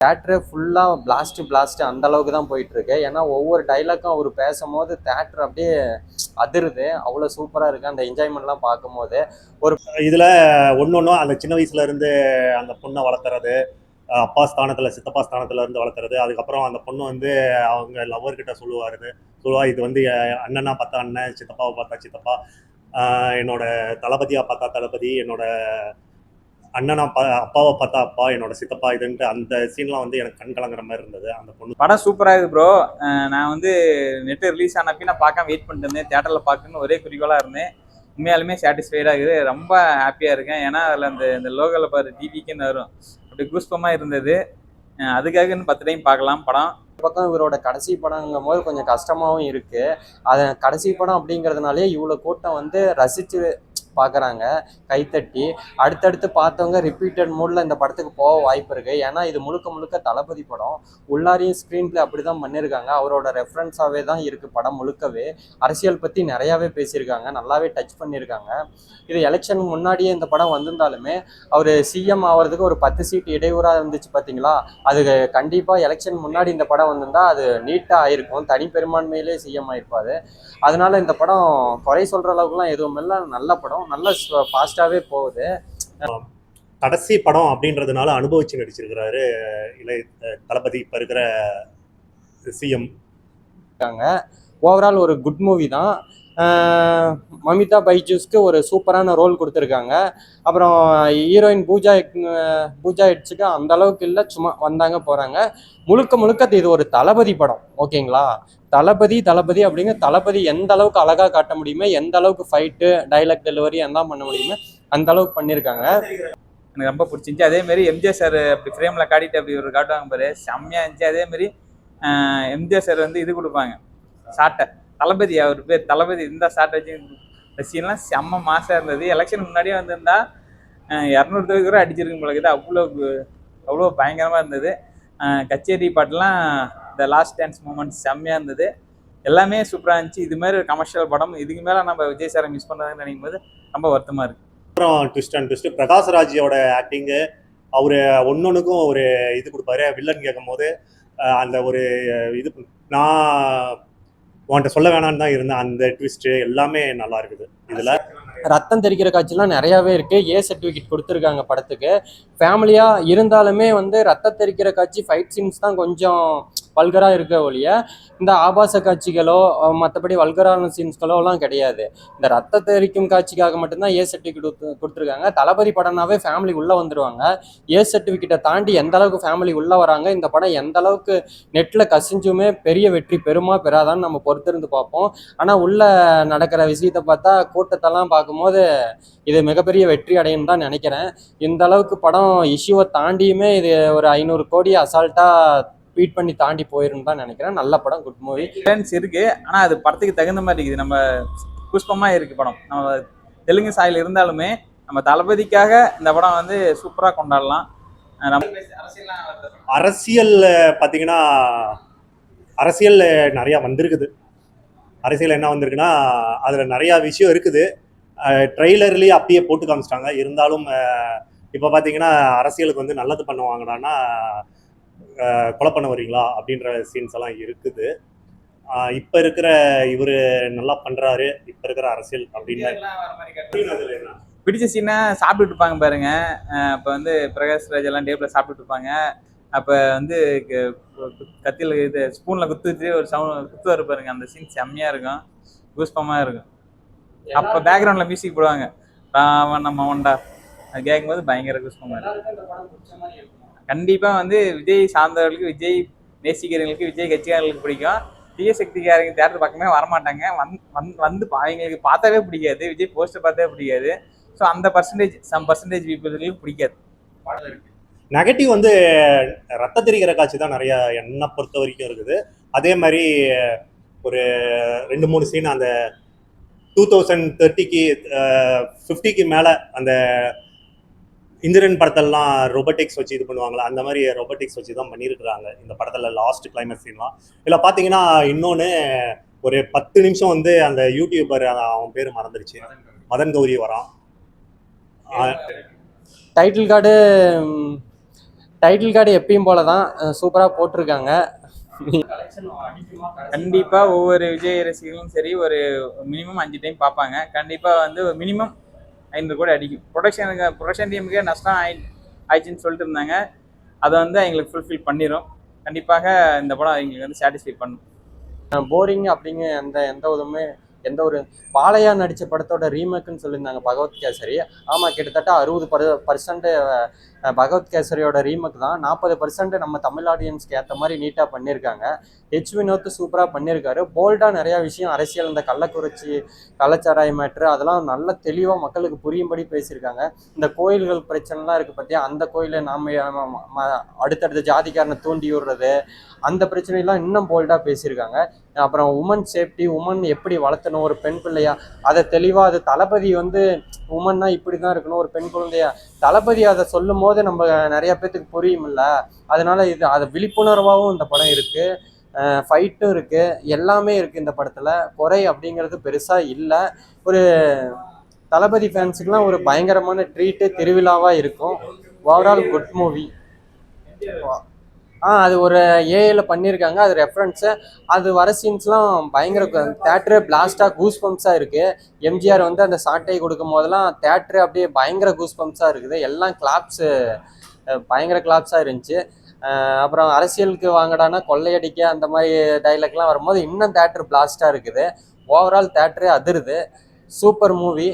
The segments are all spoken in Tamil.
தேட்டரு ஃபுல்லாக பிளாஸ்ட் அந்த அளவுக்கு தான் போயிட்டு இருக்கு. ஏன்னா ஒவ்வொரு டைலாக்கும் அவர் பேசும்போது தேட்டர் அப்படியே அதிருது. அவ்வளோ சூப்பராக இருக்கு அந்த என்ஜாய்மெண்ட்லாம் பார்க்கும்போது. ஒரு இதில் ஒன்று அந்த சின்ன வயசுல இருந்து அந்த பொண்ணை வளர்த்துறது, அப்பா ஸ்தானத்தில் சித்தப்பா ஸ்தானத்தில் இருந்து வளர்த்துறது, அதுக்கப்புறம் அந்த பொண்ணு வந்து அவங்க லவ்வர்கிட்ட சொல்லுவா இது வந்து அண்ணனா பார்த்தா அண்ணன், சித்தப்பாவை பார்த்தா சித்தப்பா, என்னோட தளபதியாக பார்த்தா தளபதி, என்னோட அண்ணனா அப்பாவை பார்த்தா அப்பா, என்னோட சித்தப்பா, இதுன்ட்டு அந்த சீன்லாம் வந்து எனக்கு கண் கலங்குற மாதிரி இருந்தது. அந்த பொண்ணு படம் சூப்பராக இருக்குது ப்ரோ. நான் வந்து நெட்டு ரிலீஸ் ஆனப்பி நான் பார்க்காம வெயிட் பண்ணிட்டு இருந்தேன். தேட்டரில் பார்க்கணுன்னு ஒரே குறிக்கோளாக இருந்தேன். உண்மையாலுமே சாட்டிஸ்ஃபைடாக இருக்குது. ரொம்ப ஹாப்பியாக இருக்கேன். ஏன்னா அதில் இந்த லோகோவில் பாரு டிவிக்குன்னு வரும், அப்படி கூஸ்பமாக இருந்தது. அதுக்காக இன்னும் 10 டைம் பார்க்கலாம் படம். பக்கம் இவரோட கடைசி படங்கும் போது கொஞ்சம் கஷ்டமாகவும் இருக்கு. அது கடைசி படம் அப்படிங்கிறதுனாலே இவ்வளோ கூட்டம் வந்து ரசித்து பார்க்குறாங்க, கைத்தட்டி. அடுத்தடுத்து பார்த்தவங்க ரிப்பீட்டட் மூடில் இந்த படத்துக்கு போக வாய்ப்பு இருக்குது. ஏன்னா இது முழுக்க முழுக்க தளபதி படம். உள்ளாரையும் ஸ்க்ரீன் பிளே அப்படி தான் பண்ணியிருக்காங்க. அவரோட ரெஃபரன்ஸாகவே தான் இருக்குது படம் முழுக்கவே. அரசியல் பற்றி நிறையாவே பேசியிருக்காங்க, நல்லாவே டச் பண்ணியிருக்காங்க. இது எலெக்ஷன் முன்னாடியே இந்த படம் வந்திருந்தாலுமே அவர் சிஎம் ஆகிறதுக்கு ஒரு 10 சீட் இடையூறாக இருந்துச்சு பார்த்தீங்களா? அது கண்டிப்பாக எலெக்ஷன் முன்னாடி இந்த படம் வந்திருந்தால் அது நீட்டாக ஆயிருக்கும். தனி பெரும்பான்மையிலே சிஎம் ஆயிருப்பார். அதனால இந்த படம் குறை சொல்கிற அளவுக்குலாம் எதுவும் இல்லை. நல்ல படம், நல்ல ஃபாஸ்டாகவே போகுது. கடைசி படம் அப்படின்றதுனால அனுபவிச்சு நடிச்சிருக்கிறாரு தளபதி, இப்போ இருக்கிற சிஎம். ஓவரால் ஒரு குட் மூவி தான். மமிதா பைஜூஸ்க்கு ஒரு சூப்பரான ரோல் கொடுத்துருக்காங்க. அப்புறம் ஹீரோயின் பூஜா ஹெட்ஸுக்கு அந்த அளவுக்கு இல்லை, சும்மா வந்தாங்க போகிறாங்க. முழுக்க முழுக்க இது ஒரு தளபதி படம், ஓகேங்களா? தளபதி அப்படிங்க, தளபதி எந்த அளவுக்கு அழகாக காட்ட முடியுமே, எந்த அளவுக்கு ஃபைட்டு டைலாக் டெலிவரி எல்லாம் பண்ண முடியுமே அந்த அளவுக்கு பண்ணியிருக்காங்க. எனக்கு ரொம்ப பிடிச்சிருந்துச்சி. அதேமாரி எம்ஜிஆர் சார் அப்படி ஃப்ரேமில் காட்டிட்டு அப்படி ஒரு காட்டுவாங்க பாரு, செம்மையாக இருந்துச்சு. அதேமாரி எம்ஜிஆர் சார் வந்து இது கொடுப்பாங்க, சாட்டை. தளபதி, அவர் பேர் தளபதி, இந்த சாட்டை வச்சு இந்த சீன்லாம் செம்ம மாசாக இருந்தது. எலெக்ஷன் முன்னாடியே வந்திருந்தா 200 தொகை கூட அடிச்சிருக்கும் போல இருக்குது. அவ்வளோ பயங்கரமாக இருந்தது. கச்சேரி பாட்டெலாம் இந்த லாஸ்ட் டான்ஸ் மூமெண்ட்ஸ் செம்மையாக இருந்தது. எல்லாமே சூப்பராக இருந்துச்சு. இது மாதிரி ஒரு கமர்ஷியல் படம் இதுக்கு மேலே நம்ம விஜய் சாரை மிஸ் பண்ணுறதுன்னு நினைக்கும் போது ரொம்ப வருத்தமாக இருக்குது. அப்புறம் ட்விஸ்ட் பிரகாஷ்ராஜோட ஆக்டிங்கு, அவர் ஒன்னொன்றுக்கும் ஒரு இது கொடுப்பாரு. வில்லன் கேட்கும் போது அந்த ஒரு இது நான் உன்கிட்ட சொல்ல வேணான்னு தான் இருந்தேன். அந்த ட்விஸ்ட்டு எல்லாமே நல்லா இருக்குது. இதில் ரத்தம் தெரிக்கிற காட்சிலாம் நிறையாவே இருக்குது. ஏ சர்டிஃபிகேட் கொடுத்துருக்காங்க படத்துக்கு. ஃபேமிலியாக இருந்தாலுமே வந்து ரத்தம் தெரிக்கிற காட்சி, ஃபைட் சீன்ஸ் தான் கொஞ்சம் வல்கராக இருக்க ஒழிய இந்த ஆபாச காட்சிகளோ மற்றபடி வல்கரான சீன்ஸ்களோலாம் கிடையாது. இந்த ரத்த தெரிக்கும் காட்சிக்காக மட்டும்தான் ஏ சர்டிஃபிகேட் கொடுத்துருக்காங்க. தளபதி படம்னாவே ஃபேமிலி உள்ளே வந்துடுவாங்க. ஏ சர்டிஃபிகேட்டை தாண்டி எந்த அளவுக்கு ஃபேமிலி உள்ளே வராங்க, இந்த படம் எந்த அளவுக்கு நெட்டில் கசிஞ்சுமே பெரிய வெற்றி பெருமா பெறாதான்னு நம்ம பொறுத்திருந்து பார்ப்போம். ஆனால் உள்ளே நடக்கிற விஷயத்தை பார்த்தா, கூட்டத்தெல்லாம் பார்க்கும்போது இது மிகப்பெரிய வெற்றி அடையும் தான் நினைக்கிறேன். இந்த அளவுக்கு படம் இஷ்யூவை தாண்டியுமே இது ஒரு 500 கோடி அசால்ட்டாக பீட் பண்ணி தாண்டி போயிரும் தான் நினைக்கிறேன். நல்ல படம், குட் மூவி இருக்கு. ஆனால் அது படத்துக்கு தகுந்த மாதிரி இருக்குது. நம்ம புஷ்பமாக இருக்குது படம். நம்ம தெலுங்கு சாயல் இருந்தாலுமே நம்ம தளபதிக்காக இந்த படம் வந்து சூப்பராக கொண்டாடலாம். அரசியல் பார்த்தீங்கன்னா, அரசியல் நிறையா வந்திருக்குது. அரசியல் என்ன வந்திருக்குன்னா, அதில் நிறையா விஷயம் இருக்குது. ட்ரெய்லர்லேயே அப்பயே போட்டு காமிச்சிட்டாங்க. இருந்தாலும் இப்போ பார்த்தீங்கன்னா, அரசியலுக்கு வந்து நல்லது பண்ணுவாங்கடான்னா கொலை பண்ண வரீங்களா அப்படின்ற சீன்ஸ் எல்லாம் இருக்குது. இப்போ இருக்கிற இவர் நல்லா பண்ணுறாரு, இப்போ இருக்கிற அரசியல் அப்படின்னு பிடிச்ச சீனை சாப்பிட்டுட்டு இருப்பாங்க பாருங்க. இப்போ வந்து பிரகாஷ்ராஜ் எல்லாம் டேபிளில் சாப்பிட்டுட்டு இருப்பாங்க. அப்போ வந்து கத்தியில் இது ஸ்பூனில் குத்துச்சு ஒரு குத்து வர பாருங்க. அந்த சீன் செம்மையாக இருக்கும், கூஸ்பமாக இருக்கும். அப்போ பேக்ரவுண்டில் மியூசிக் போடுவாங்க, ராவன் நம்ம ஒண்டா, அது கேட்கும்போது பயங்கர கூஸ்பமாக இருக்கும். கண்டிப்பாக வந்து விஜய் சார்ந்தவர்களுக்கு, விஜய் நேசிக்கிறவங்களுக்கு, விஜய் கட்சிக்காரர்களுக்கு பிடிக்கும். தீய சக்திக்காரங்க தேட்டர் பக்கமே வரமாட்டாங்க. வந்து அவங்களுக்கு பார்த்தாவே பிடிக்காது, விஜய் போஸ்டர் பார்த்தாவே பிடிக்காது. ஸோ அந்த சம் பர்சன்டேஜ் பீப்புளுக்கு பிடிக்காது. நெகட்டிவ் வந்து ரத்த தெரிகிற காட்சி தான் நிறையா என்னை பொறுத்த வரைக்கும் இருக்குது. அதே மாதிரி ஒரு 2-3 சீன் அந்த 2030க்கு 50க்கு மேலே அந்த இந்திரன் படத்தெல்லாம் ரொபோட்டிக்ஸ் வச்சு இது பண்ணுவாங்களா, அந்த மாதிரி ரொபோட்டிக்ஸ் வச்சு தான் பண்ணியிருக்கிறாங்க இந்த படத்தில் லாஸ்ட் கிளைமேக்ஸ் சீன்லாம். இதில் பார்த்தீங்கன்னா இன்னொன்று ஒரு 10 நிமிஷம் வந்து அந்த யூடியூபர், அவன் பேர் மறந்துருச்சு, மதன் கௌரி வரான். டைட்டில் கார்டு டைட்டில் கார்டு எப்பயும் போல தான் சூப்பராக போட்டிருக்காங்க. கண்டிப்பா ஒவ்வொரு விஜய் ரசிகர்களும் சரி ஒரு மினிமம் 5 டைம் பார்ப்பாங்க. கண்டிப்பா வந்து மினிமம் 500 கோடி அடிக்கும். ப்ரொடக்ஷன் டீமுக்கே நஷ்டம் ஆயிடுச்சுன்னு சொல்லிட்டு இருந்தாங்க. அதை வந்து எங்களுக்கு ஃபுல்ஃபில் பண்ணிடும். கண்டிப்பாக இந்த படம் எங்களுக்கு வந்து சாட்டிஸ்ஃபை பண்ணும். போரிங் அப்படிங்க எந்த ஒரு பாலையா நடித்த படத்தோட ரீமேக்குன்னு சொல்லியிருந்தாங்க பகவத் கேசரி. ஆமாம், கிட்டத்தட்ட 60% பகவத் கேசரியோட ரீமேக் தான். 40% நம்ம தமிழ் ஆடியன்ஸ்க்கு ஏற்ற மாதிரி நீட்டாக பண்ணியிருக்காங்க. வினோத் சூப்பராக பண்ணியிருக்காரு. போல்டாக நிறையா விஷயம் அரசியல், இந்த கள்ளக்குறிச்சி கள்ளச்சாராய மேட்ரு அதெல்லாம் நல்ல தெளிவாக மக்களுக்கு புரியும்படி பேசியிருக்காங்க. இந்த கோயில்கள் பிரச்சனைலாம் இருக்குது பார்த்தியா, அந்த கோயிலை அடுத்தடுத்த ஜாதிக்காரனை தூண்டி விடுறது, அந்த பிரச்சனைலாம் இன்னும் போல்டாக பேசியிருக்காங்க. அப்புறம் உமன் சேஃப்டி, உமன் எப்படி வளர்த்தணும் ஒரு பெண் பிள்ளையா, அதை தெளிவாக அது தளபதி வந்து உமன்னா இப்படி தான் இருக்கணும் ஒரு பெண் குழந்தையா, தளபதி அதை சொல்லும் போது நம்ம நிறைய பேத்துக்கு புரியுமில்ல. அதனால அது விழிப்புணர்வாகவும் இந்த படம் இருக்கு. ஃபைட்டும் இருக்கு, எல்லாமே இருக்கு இந்த படத்துல. குறை அப்படிங்கிறது பெருசா இல்லை. ஒரு தளபதி ஃபேன்ஸுக்குலாம் ஒரு பயங்கரமான ட்ரீட்டு, திருவிழாவா இருக்கும். Overall good movie. அது ஒரு ஏஐல பண்ணியிருக்காங்க, அது ரெஃபரன்ஸு. அது வர சீன்ஸ்லாம் பயங்கர தேட்டரே பிளாஸ்டாக கூஸ் பம்ப்ஸாக இருக்குது. எம்ஜிஆர் வந்து அந்த சாட்டை கொடுக்கும் போதெல்லாம் தேட்டரே அப்படியே பயங்கர கூஸ் பம்ப்ஸாக இருக்குது. எல்லாம் கிளாப்ஸு, பயங்கர கிளாப்ஸாக இருந்துச்சு. அப்புறம் அரசியலுக்கு வாங்கடானா கொள்ளையடிக்க அந்த மாதிரி டைலாக்லாம் வரும்போது இன்னும் தேட்டர் பிளாஸ்டாக இருக்குது. ஓவரால் தேட்டரே அதிருது. Super movie.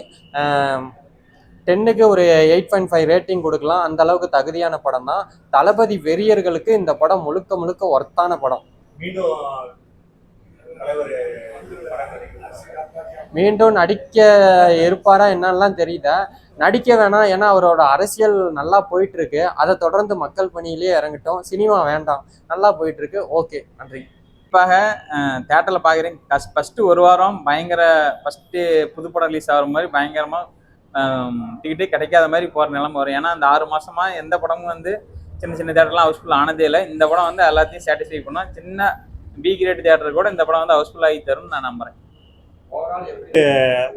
10க்கு ஒரு 8.5 ரேட்டிங் கொடுக்கலாம். அந்த அளவுக்கு தகுதியான படம் தான். தளபதி வெறியர்களுக்கு இந்த படம் முழுக்க முழுக்க ஒர்த்தான படம். மீண்டும் நடிக்க இருப்பாரா என்னெல்லாம் தெரியல. நடிக்க வேணாம், ஏன்னா அவரோட அரசியல் நல்லா போயிட்டு இருக்கு. அதை தொடர்ந்து மக்கள் பணியிலேயே இறங்கட்டும். சினிமா வேண்டாம், நல்லா போயிட்டு இருக்கு. ஓகே, நன்றி. குறிப்பாக தேட்டரில் பார்க்குறேன். ஃபஸ்ட்டு ஒரு வாரம் பயங்கர ஃபஸ்ட்டு புதுப்படம் ரிலீஸ் ஆகிற மாதிரி பயங்கரமாக டிக்கெட்டே கிடைக்காத மாதிரி போகிற நிலைமை வரும். ஏன்னா அந்த 6 மாதமா எந்த படமும் வந்து சின்ன சின்ன தேட்டர்லாம் ஹவுஸ்ஃபுல் ஆனதே இல்லை. இந்த படம் வந்து எல்லாத்தையும் சாட்டிஸ்ஃபை பண்ணும். சின்ன பி கிரேட் தேட்டர் கூட இந்த படம் வந்து ஹவுஸ்ஃபுல் ஆகி தரும்னு நான் நம்புறேன்.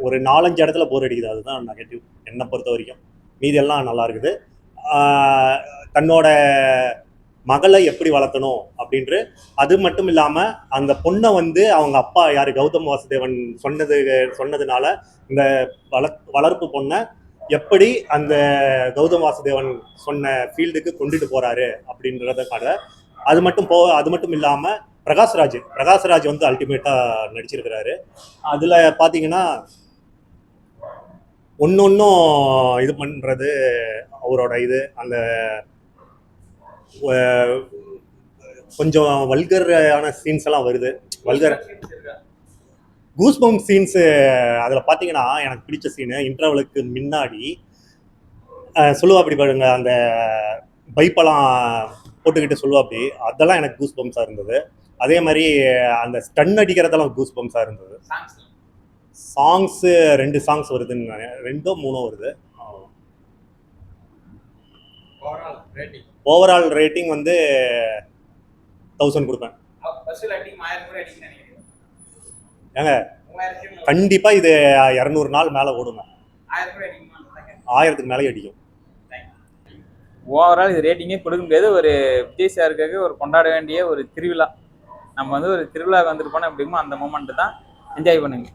ஒரு 4-5 இடத்துல போர் அடிக்குது, அதுதான் நெகட்டிவ் என்னை பொறுத்த வரைக்கும். மீதி எல்லாம் நல்லா இருக்குது. தன்னோட மகளை எப்படி வளர்த்தணும் அப்படின்று, அது மட்டும் இல்லாமல் அந்த பொண்ணை வந்து அவங்க அப்பா யார் கௌதம் வாசுதேவன் சொன்னதுனால இந்த வளர்ப்பு பொண்ணை எப்படி அந்த கௌதம் வாசுதேவன் சொன்ன ஃபீல்டுக்கு கொண்டுட்டு போறாரு அப்படின்றதுக்காக. அது மட்டும் இல்லாமல் பிரகாஷ்ராஜ் வந்து அல்டிமேட்டா நடிச்சிருக்கிறாரு. அதுல பாத்தீங்கன்னா ஒன்னும் இது பண்றது அவரோட இது அந்த கொஞ்சம் வல்கரான சீன்ஸ் எல்லாம் வருது. கூஸ்பம்ப் சீன்ஸ். அதில் பார்த்தீங்கன்னா எனக்கு பிடிச்ச சீனு இன்டர்வலுக்கு முன்னாடி சொல்லுவா அப்படி பாருங்க, அந்த பைப்பெல்லாம் போட்டுக்கிட்டு சொல்லுவா அப்படி, அதெல்லாம் எனக்கு கூஸ் பம்ப்ஸாக இருந்தது. அதே மாதிரி அந்த ஸ்டன் அடிக்கிறதெல்லாம் கூஸ் பம்ப்ஸாக இருந்தது. சாங்ஸு 2 சாங்ஸ் வருதுன்னு 2 3 வருது. ஓவரால் ரேட்டிங் வந்து 1000 கொடுப்பேன். ஏங்க கண்டிப்பா இது 200 நாள் மேல ஓடுங்க. 1000க்கு மேலே அடிக்கும். ஓவரால் இது ரேட்டிங்கே கொடுக்க முடியாது. ஒரு விஜய் சாருக்காக ஒரு கொண்டாட வேண்டிய ஒரு திருவிழா. நம்ம வந்து ஒரு திருவிழாவுக்கு வந்துட்டு போனோம் அப்படிங்குமோ அந்த மூமெண்ட் தான் என்ஜாய் பண்ணுங்க.